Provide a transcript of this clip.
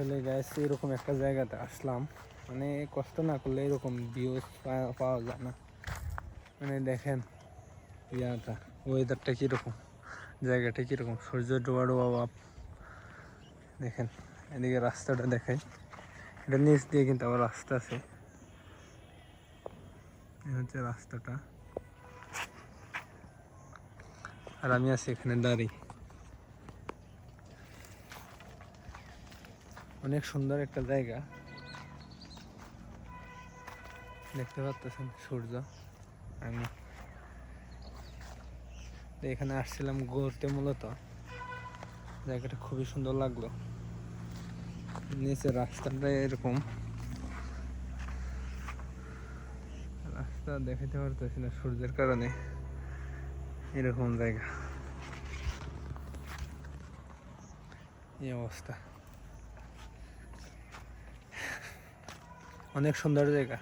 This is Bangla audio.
আসলে গাইস এরকম একটা জায়গাতে আসলাম, মানে কষ্ট না করলে এরকম ভিউজ পাওয়া যায় না। মানে দেখেন ইয়াটা, ওয়েদারটা কীরকম, জায়গাটা কীরকম, সূর্য ডোবা ডোবা ভাব। দেখেন এদিকে রাস্তাটা দেখাই, এটা নিচ দিয়ে কিন্তু আবার রাস্তা আছে। এই হচ্ছে রাস্তাটা, আর আমি আছি এখানে দাঁড়িয়ে। অনেক সুন্দর একটা জায়গা, দেখতে পাচ্ছেন সূর্য। আমি এখানে আসছিলাম ঘুরতে, মূলত জায়গাটা খুবই সুন্দর লাগলো। নিচে রাস্তাটা এরকম, রাস্তা দেখাতে পারতেছি না সূর্যের কারণে, এরকম জায়গা, এই অবস্থা। অনেক সুন্দর জায়গা।